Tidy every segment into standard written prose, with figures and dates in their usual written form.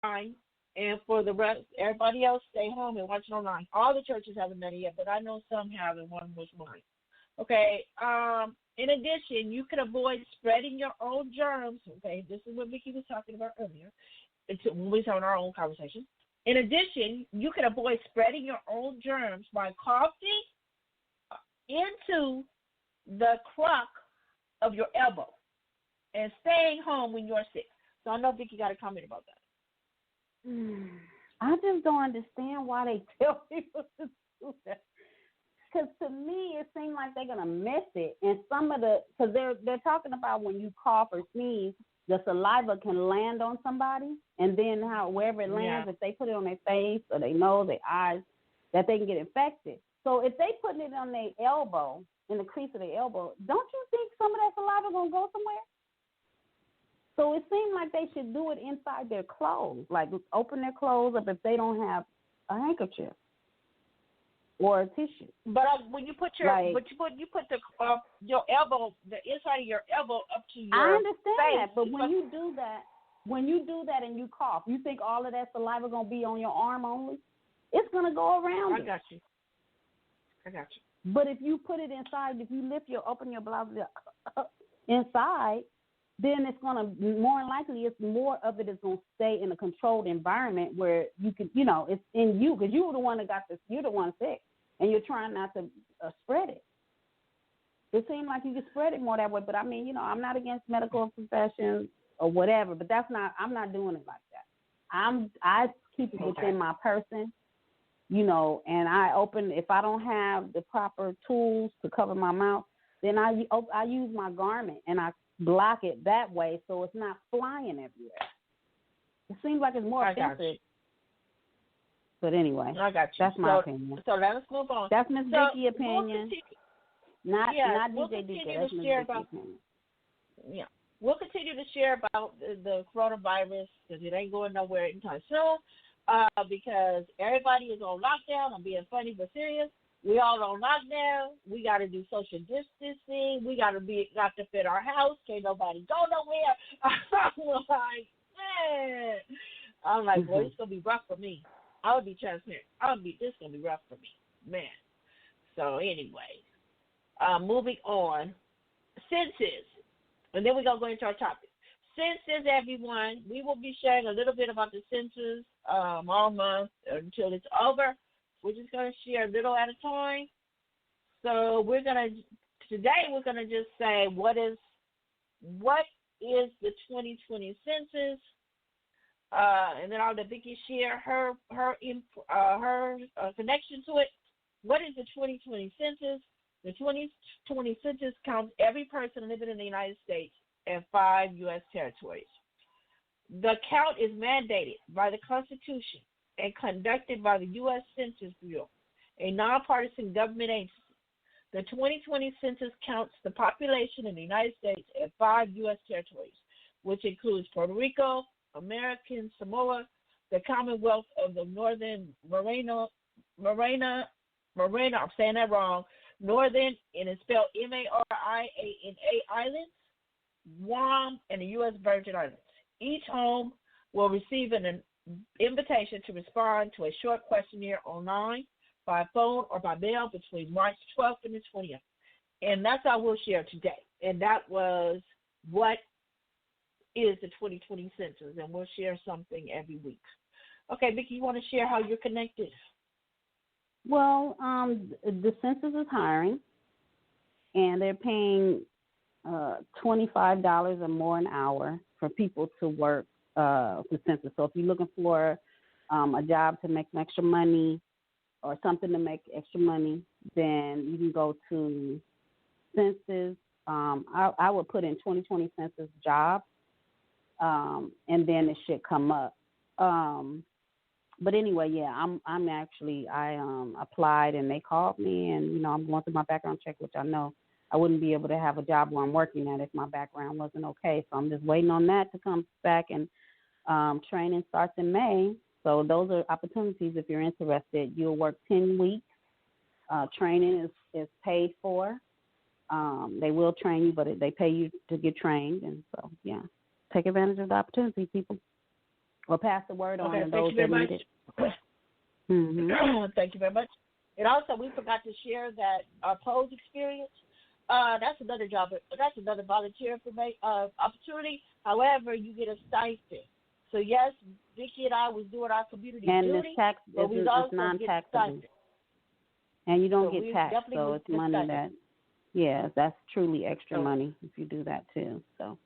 online, and for the rest, everybody else stay home and watch it online. All the churches haven't done it yet, but I know some have, and one was mine. Okay. In addition, you can avoid spreading your own germs. Okay, this is what Vicky was talking about earlier. When we was having our own conversation. In addition, you can avoid spreading your own germs by coughing into the crook of your elbow and staying home when you're sick. So I know Vicky got a comment about that. I just don't understand why they tell people to do that. Because to me, it seems like they're gonna miss it. And because they're talking about when you cough or sneeze, the saliva can land on somebody, and then wherever it lands, if they put it on their face or their nose, their eyes, that they can get infected. So if they put it on their elbow, in the crease of their elbow, don't you think some of that saliva gonna go somewhere? So it seems like they should do it inside their clothes, like open their clothes up if they don't have a handkerchief or a tissue. But when you put your, you put your elbow, the inside of your elbow up to your I understand face. that, but when you do that and you cough, you think all of that saliva gonna be on your arm only? It's gonna go around. I got you. But if you put it inside, if you open your blouse inside, then it's gonna more likely more of it is gonna stay in a controlled environment where you can, it's in you because you were the one that you're the one sick, and you're trying not to spread it. It seems like you can spread it more that way, but I mean, I'm not against medical professions or whatever, but I'm not doing it like that. I keep it within my person, and if I don't have the proper tools to cover my mouth, then I use my garment and I block it that way so it's not flying everywhere. It seems like it's more offensive. But anyway, I got you. That's my opinion. So let us move on. That's Miss Vicky's opinion. We'll not DJ Dick. That's Miss Vicky's opinion. Yeah. We'll continue to share about the coronavirus because it ain't going nowhere anytime soon because everybody is on lockdown. I'm being funny but serious. We all on lockdown. We got to do social distancing. We got to fit our house. Can't nobody go nowhere. I'm like, boy, it's gonna be rough for me. I would be transparent. This gonna be rough for me, man. So anyway, moving on, census, and then we're gonna go into our topic. Census, everyone. We will be sharing a little bit about the census all month until it's over. We're just going to share a little at a time. So today we're going to just say what is the 2020 census, and then I'll let Vicki share her connection to it. What is the 2020 census? The 2020 census counts every person living in the United States and 5 U.S. territories. The count is mandated by the Constitution and conducted by the U.S. Census Bureau, a nonpartisan government agency. The 2020 census counts the population in the United States and 5 U.S. territories, which includes Puerto Rico, American Samoa, the Commonwealth of the Northern Marina, I'm saying that wrong, Northern, and it's spelled Mariana Islands, Guam, and the U.S. Virgin Islands. Each home will receive an invitation to respond to a short questionnaire online, by phone, or by mail between March 12th and the 20th. And that's all we'll share today. And that was what is the 2020 census, and we'll share something every week. Okay, Vicki, you want to share how you're connected? Well, the census is hiring, and they're paying $25 or more an hour for people to work the census. So if you're looking for a job to make some extra money or something to make extra money, then you can go to census. I would put in 2020 census job, and then it should come up. But anyway, yeah, I applied and they called me, and I'm going through my background check, which I know I wouldn't be able to have a job where I'm working at if my background wasn't okay. So I'm just waiting on that to come back, and training starts in May. So those are opportunities if you're interested. You'll work 10 weeks. Training is paid for. They will train you, but they pay you to get trained. And so, yeah, take advantage of the opportunity, people. or pass the word on Okay, to thank those you very that much. need it. Mm-hmm. Thank you very much. And also, we forgot to share that our Pose experience. That's another job. That's another volunteer opportunity. However, you get a stipend. So yes, Vicki and I was doing our community And duty, but we it's also non-taxable. get stipend. And you don't So get taxed, so it's money stipend. that's truly extra money if you do that too. So.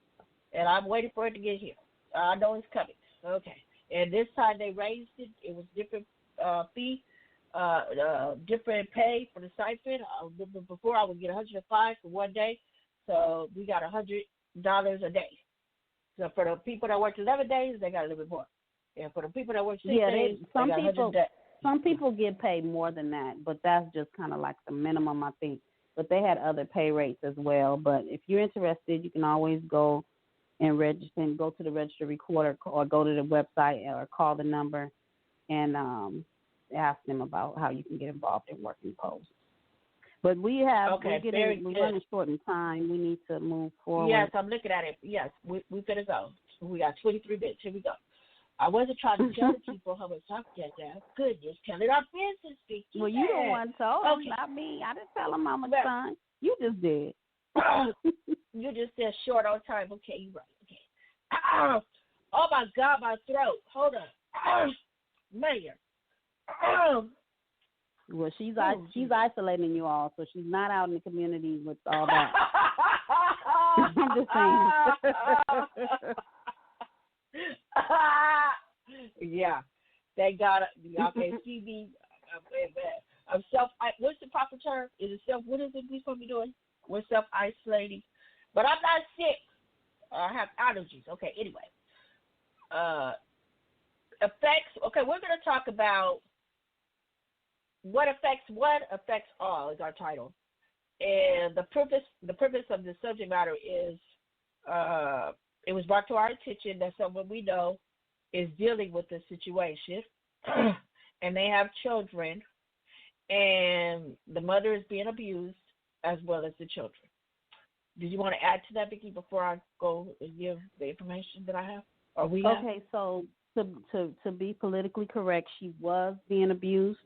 And I'm waiting for it to get here. I know it's coming. Okay. And this time they raised it. It was different fee, different pay for the stipend. Before I would get $105 for one day, so we got $100 a day. So for the people that worked 11 days, they got a little bit more. And for the people that worked 6 days, they got 100 days. Some people get paid more than that, but that's just kind of like the minimum, I think. But they had other pay rates as well. But if you're interested, you can always go and register and go to the register recorder or go to the website or call the number and ask them about how you can get involved in working posts. But we're running short in time. We need to move forward. Yes, I'm looking at it. Yes, we finna go. We got 23 minutes. Here we go. I wasn't trying to tell people how much I get there. Goodness, tell it our business, Vicky. Well, you the one told them, not me. I didn't tell them how much time. You just did. You just said short on time. Okay, you're right. Okay. Oh my God, my throat. Hold on. Mayor. Well, she's isolating you all, so she's not out in the community with all that. I'm just saying. Yeah, thank God y'all can see me. I'm what's the proper term? Is it what is it we supposed to be doing? We're self-isolating. But I'm not sick. I have allergies. Okay, anyway. Effects. Okay, we're going to talk about what affects all is our title. And the purpose of the subject matter is it was brought to our attention that someone we know is dealing with this situation and they have children and the mother is being abused as well as the children. Did you want to add to that, Vicki, before I go and give the information that I have? Or we have? Okay, so to be politically correct, she was being abused.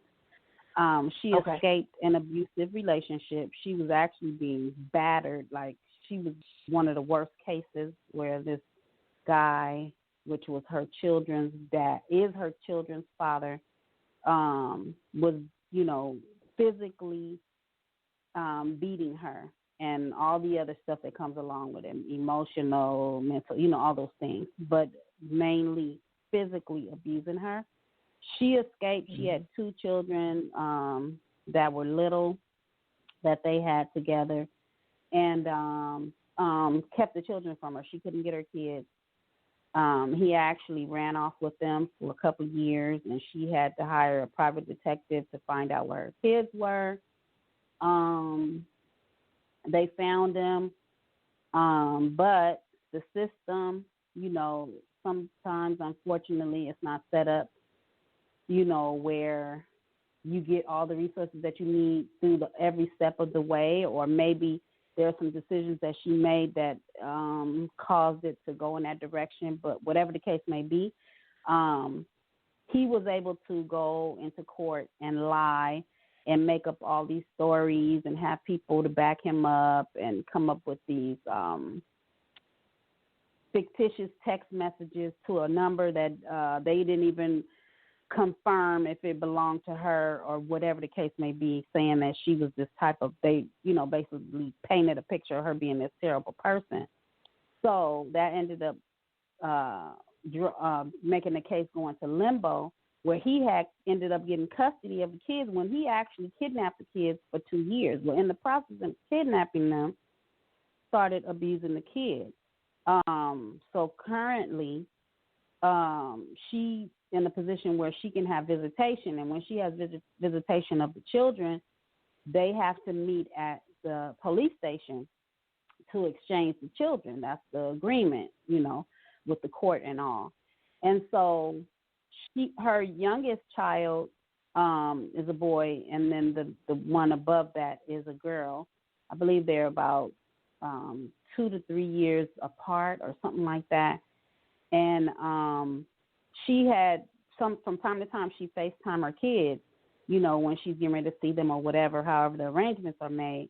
She escaped an abusive relationship. She was actually being battered. Like, she was one of the worst cases where this guy, which was her children's father, was, physically beating her and all the other stuff that comes along with it, emotional, mental, all those things, but mainly physically abusing her. She escaped. She had 2 children that were little that they had together and kept the children from her. She couldn't get her kids. He actually ran off with them for a couple of years, and she had to hire a private detective to find out where her kids were. They found them, but the system, sometimes, unfortunately, it's not set up, where you get all the resources that you need through every step of the way, or maybe there are some decisions that she made that caused it to go in that direction. But whatever the case may be, he was able to go into court and lie and make up all these stories and have people to back him up and come up with these fictitious text messages to a number that they didn't even confirm if it belonged to her or whatever the case may be, saying that she was this type of, basically painted a picture of her being this terrible person. So that ended up making the case go into limbo, where he had ended up getting custody of the kids when he actually kidnapped the kids for 2 years. Well, in the process of kidnapping them, started abusing the kids. So currently, she in a position where she can have visitation, and when she has visitation of the children, they have to meet at the police station to exchange the children. That's the agreement, with the court and all. And so her youngest child is a boy, and then the one above that is a girl. I believe they're about 2 to 3 years apart or something like that. And she had from time to time she FaceTime her kids, when she's getting ready to see them or whatever, however the arrangements are made.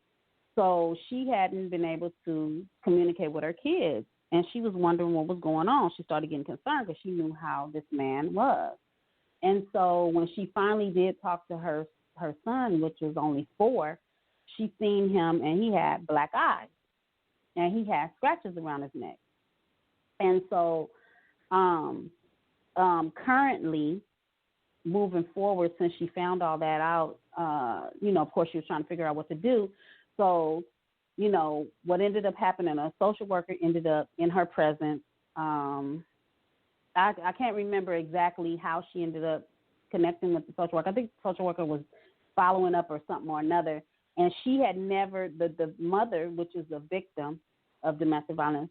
So she hadn't been able to communicate with her kids, and she was wondering what was going on. She started getting concerned because she knew how this man was. And so when she finally did talk to her son, which was only 4, she seen him, and he had black eyes, and he had scratches around his neck. And so currently, moving forward, since she found all that out, of course, she was trying to figure out what to do. So, what ended up happening, a social worker ended up in her presence. I can't remember exactly how she ended up connecting with the social worker. I think the social worker was following up or something or another. And she had never, the mother, which is the victim of domestic violence,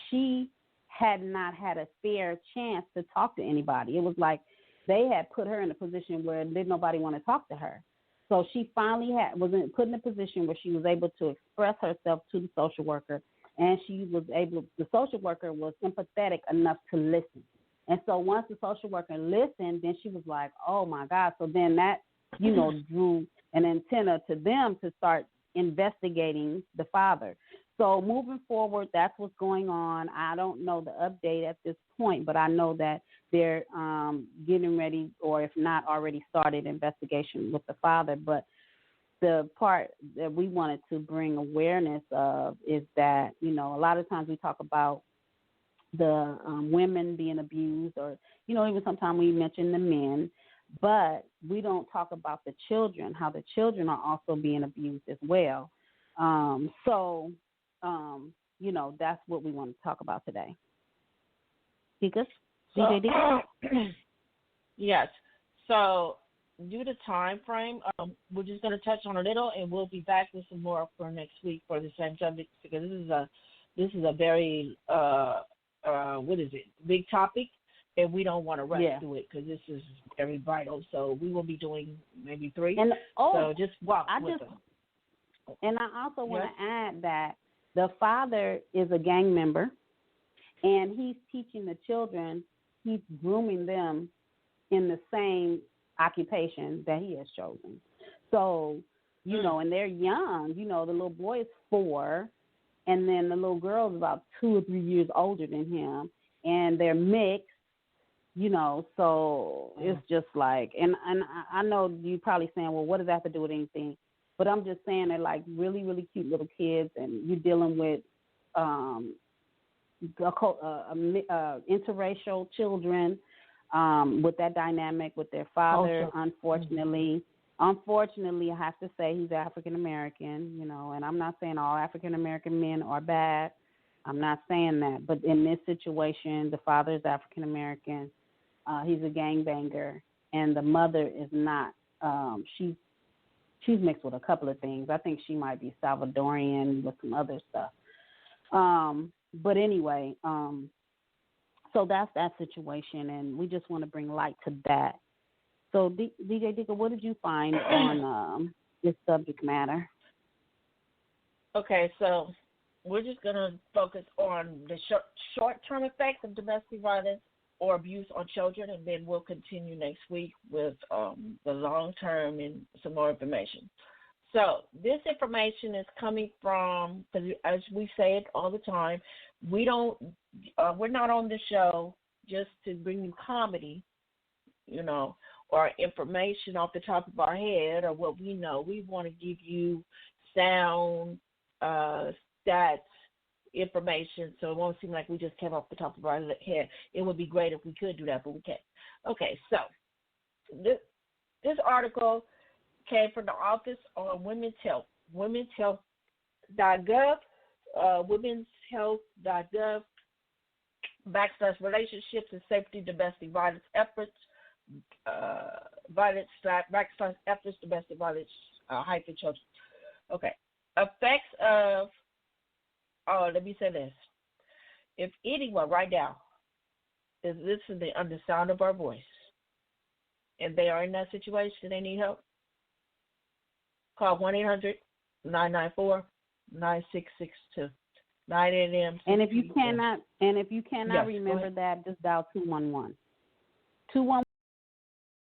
she had not had a fair chance to talk to anybody. It was like they had put her in a position where didn't nobody want to talk to her. So she finally was put in a position where she was able to express herself to the social worker, and the social worker was sympathetic enough to listen. And so once the social worker listened, then she was like, oh, my God. So then that, drew an antenna to them to start investigating the father. So moving forward, that's what's going on. I don't know the update at this point, but I know that they're getting ready, or if not already started, investigation with the father. But the part that we wanted to bring awareness of is that, a lot of times we talk about the women being abused, or, even sometimes we mention the men, but we don't talk about the children, how the children are also being abused as well. That's what we want to talk about today. DJ Dika? Yes. So due to time frame, we're just going to touch on a little, and we'll be back with some more for next week for the same subject, because this is a very big topic, and we don't want to rush through it because this is very vital. So we will be doing maybe 3. And so just walk with them. And I also want to add that the father is a gang member, and he's teaching the children, he's grooming them in the same occupation that he has chosen. So, and they're young. The little boy is 4, and then the little girl is about 2 or 3 years older than him, and they're mixed, so it's just like, and I know you probably saying, well, what does that have to do with anything? But I'm just saying they're like really, really cute little kids, and you're dealing with interracial children with that dynamic with their father. Unfortunately, I have to say he's African American, and I'm not saying all African American men are bad. I'm not saying that. But in this situation, the father is African American. He's a gangbanger, and the mother is not. She's mixed with a couple of things. I think she might be Salvadorian with some other stuff. But anyway, so that's that situation, and we just want to bring light to that. So, DJ Dika, what did you find on this subject matter? Okay, so we're just going to focus on the short-term effects of domestic violence or abuse on children, and then we'll continue next week with the long-term and some more information. So this information is coming from, because as we say it all the time, we're not on the show just to bring you comedy, or information off the top of our head or what we know. We want to give you sound, stats, information, so it won't seem like we just came off the top of our head. It would be great if we could do that, but we can't. Okay, so this article came from the Office on Women's Health, womenshealth.gov, womenshealth.gov, /relationships and safety domestic violence efforts, domestic violence hyphen children. Okay, effects of, let me say this. If anyone right now is listening on the sound of our voice and they are in that situation, they need help, call 1-800-994-9662. 9 a.m. And if you cannot remember that, just dial 211. 211